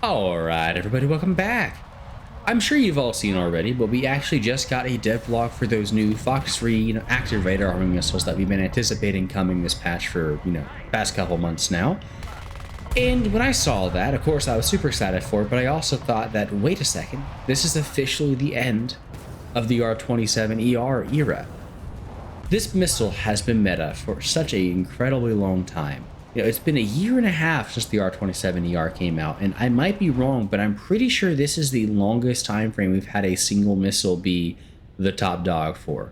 Alright, everybody, welcome back. I'm sure you've all seen already, but we actually just got a dev log for those new Fox 3, active radar arming missiles that we've been anticipating coming this patch for, past couple months now. And when I saw that, of course, I was super excited for it, but I also thought that, wait a second, this is officially the end of the R-27ER era. This missile has been meta for such an incredibly long time. It's been a year and a half since the R-27ER came out, and I might be wrong, but I'm pretty sure this is the longest time frame we've had a single missile be the top dog for.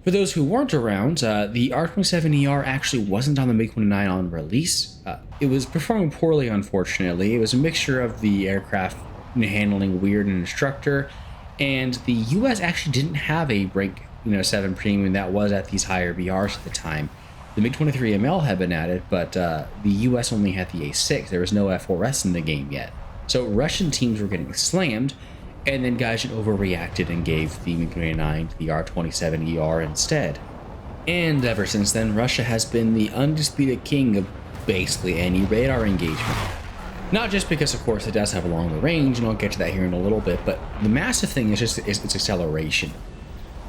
For those who weren't around, the R-27ER actually wasn't on the MiG-29 on release. It was performing poorly, unfortunately. It was a mixture of the aircraft handling weird and instructor, and the US actually didn't have a rank 7 premium that was at these higher BRs at the time. The MiG-23ML had been added, but the US only had the A6. There was no F4S in the game yet. So Russian teams were getting slammed, and then Gaijin overreacted and gave the MiG-29 to the R-27ER instead. And ever since then, Russia has been the undisputed king of basically any radar engagement. Not just because, of course, it does have a longer range, and I'll get to that here in a little bit, but the massive thing is just its acceleration.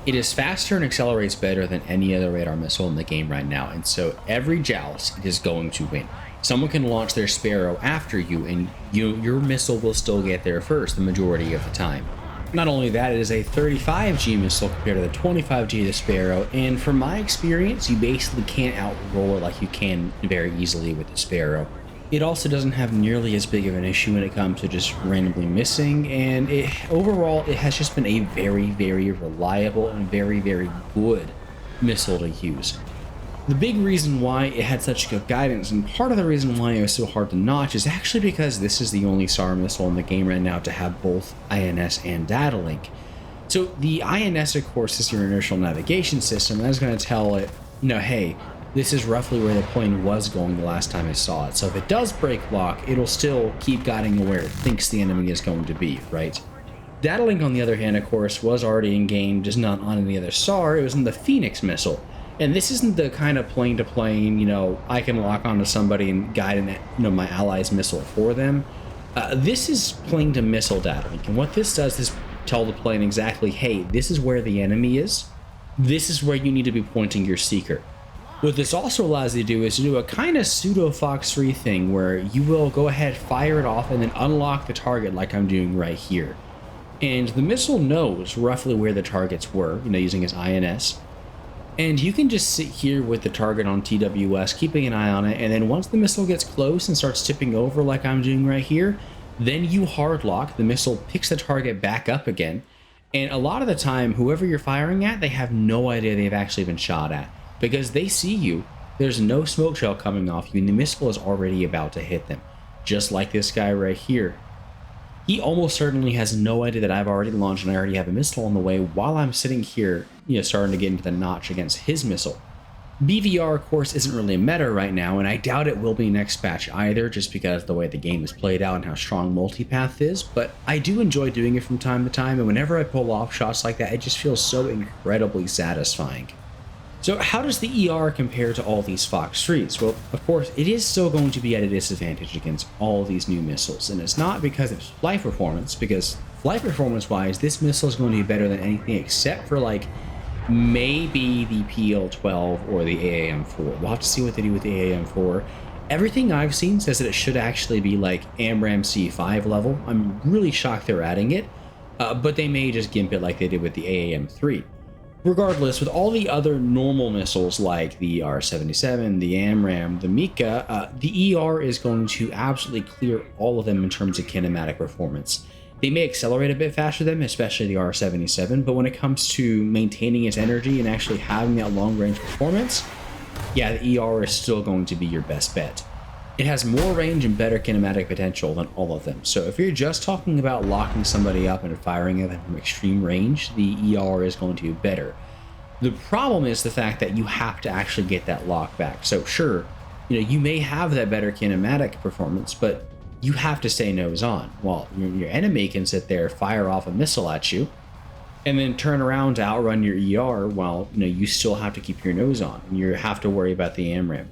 It is faster and accelerates better than any other radar missile in the game right now, and so every joust it is going to win. Someone can launch their Sparrow after you, and your missile will still get there first the majority of the time. Not only that, it is a 35G missile compared to the 25G of the Sparrow, and from my experience, you basically can't outroll it like you can very easily with the Sparrow. It also doesn't have nearly as big of an issue when it comes to just randomly missing, and overall it has just been a very, very reliable and very, very good missile to use. The big reason why it had such good guidance, and part of the reason why it was so hard to notch, is actually because this is the only SAR missile in the game right now to have both INS and data link. So the INS, of course, is your inertial navigation system. That is going to tell it, hey, this is roughly where the plane was going the last time I saw it. So if it does break lock, it'll still keep guiding where it thinks the enemy is going to be, right? Data link, on the other hand, of course, was already in game, just not on any other SAR. It was in the Phoenix missile. And this isn't the kind of plane-to-plane, I can lock onto somebody and guide my ally's missile for them. This is plane-to-missile data link. And what this does is tell the plane exactly, hey, this is where the enemy is. This is where you need to be pointing your seeker. What this also allows you to do is to do a kind of pseudo Fox 3 thing where you will go ahead, fire it off, and then unlock the target like I'm doing right here. And the missile knows roughly where the targets were, using its INS. And you can just sit here with the target on TWS, keeping an eye on it, and then once the missile gets close and starts tipping over like I'm doing right here, then you hard lock, the missile picks the target back up again, and a lot of the time, whoever you're firing at, they have no idea they've actually been shot at. Because they see you, there's no smoke shell coming off you, and the missile is already about to hit them. Just like this guy right here. He almost certainly has no idea that I've already launched and I already have a missile on the way while I'm sitting here, starting to get into the notch against his missile. BVR, of course, isn't really a meta right now, and I doubt it will be next patch either, just because of the way the game is played out and how strong multipath is, but I do enjoy doing it from time to time, and whenever I pull off shots like that, it just feels so incredibly satisfying. So how does the ER compare to all these Fox 3s? Well, of course, it is still going to be at a disadvantage against all these new missiles, and it's not because of flight performance, because flight performance-wise, this missile is going to be better than anything except for, maybe the PL-12 or the AAM-4. We'll have to see what they do with the AAM-4. Everything I've seen says that it should actually be like AMRAAM C5 level. I'm really shocked they're adding it, but they may just gimp it like they did with the AAM-3. Regardless, with all the other normal missiles like the R-77, the AMRAAM, the Mika, the ER is going to absolutely clear all of them in terms of kinematic performance. They may accelerate a bit faster than them, especially the R-77, but when it comes to maintaining its energy and actually having that long-range performance, yeah, the ER is still going to be your best bet. It has more range and better kinematic potential than all of them, so if you're just talking about locking somebody up and firing at them from extreme range, the ER is going to be better. The problem is the fact that you have to actually get that lock back. So sure, you may have that better kinematic performance, but you have to stay nose on. While your enemy can sit there, fire off a missile at you, and then turn around to outrun your ER while you still have to keep your nose on, and you have to worry about the AMRAAM.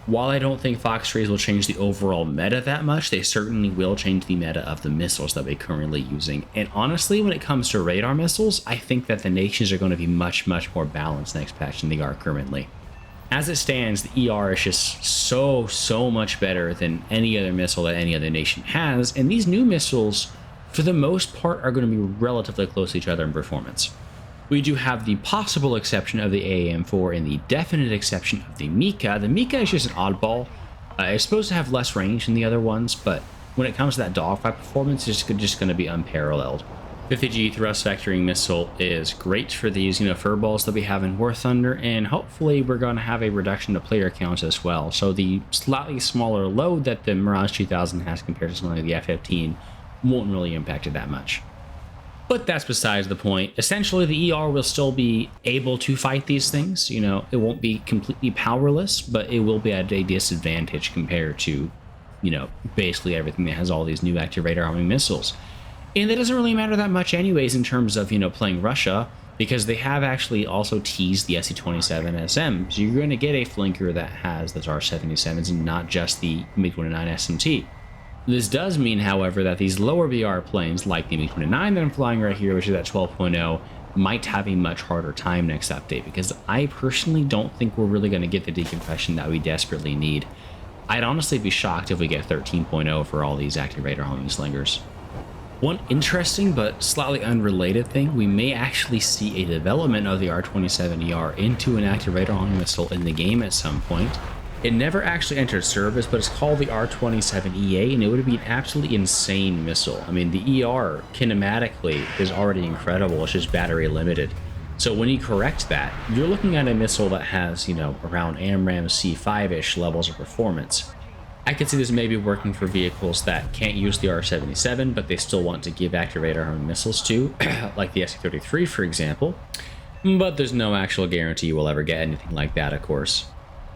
While I don't think Fox 3s will change the overall meta that much, they certainly will change the meta of the missiles that we're currently using. And honestly, when it comes to radar missiles, I think that the nations are going to be much more balanced next patch than they are currently. As it stands, the ER is just so much better than any other missile that any other nation has, and these new missiles, for the most part, are going to be relatively close to each other in performance. We do have the possible exception of the AAM-4 and the definite exception of the Mika. The Mika is just an oddball. It's supposed to have less range than the other ones, but when it comes to that dogfight performance, it's just going to be unparalleled. 50G thrust vectoring missile is great for these, furballs that we have in War Thunder, and hopefully we're going to have a reduction to player counts as well. So the slightly smaller load that the Mirage 2000 has compared to something like the F-15 won't really impact it that much. But that's besides the point. Essentially, the ER will still be able to fight these things. It won't be completely powerless, but it will be at a disadvantage compared to, basically everything that has all these new active radar arming missiles. And that doesn't really matter that much anyways in terms of, playing Russia, because they have actually also teased the SE-27SM. So you're going to get a flanker that has the R-77s and not just the MiG-29 SMT. This does mean, however, that these lower BR planes, like the MiG-29 that I'm flying right here, which is at 12.0, might have a much harder time next update, because I personally don't think we're really going to get the decompression that we desperately need. I'd honestly be shocked if we get 13.0 for all these active radar homing slingers. One interesting but slightly unrelated thing, we may actually see a development of the R-27ER into an active radar homing missile in the game at some point. It never actually entered service, but it's called the R-27EA, and it would be an absolutely insane missile. I mean, the ER kinematically is already incredible, it's just battery limited. So when you correct that, you're looking at a missile that has, around AMRAAM C5-ish levels of performance. I could see this maybe working for vehicles that can't use the R-77, but they still want to give active radar arming missiles to, like the SE-33, for example. But there's no actual guarantee you will ever get anything like that, of course.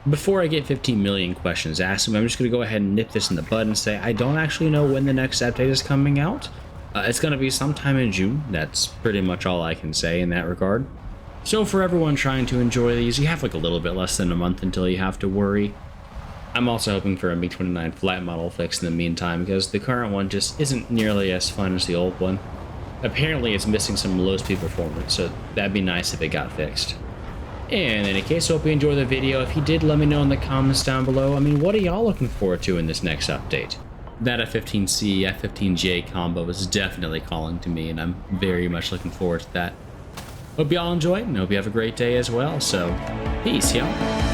Before I get 15 million questions asked me, I'm just going to go ahead and nip this in the bud and say I don't actually know when the next update is coming out. It's going to be sometime in June. That's pretty much all I can say in that regard. So for everyone trying to enjoy these, you have like a little bit less than a month until you have to worry. I'm also hoping for a MiG-29 flight model fix in the meantime, because the current one just isn't nearly as fun as the old one. Apparently it's missing some low speed performance, so that'd be nice if it got fixed. In any case, hope you enjoyed the video. If you did, let me know in the comments down below. I mean, what are y'all looking forward to in this next update? That F-15C, F-15J combo is definitely calling to me, and I'm very much looking forward to that. Hope y'all enjoyed, and hope you have a great day as well, so peace, y'all.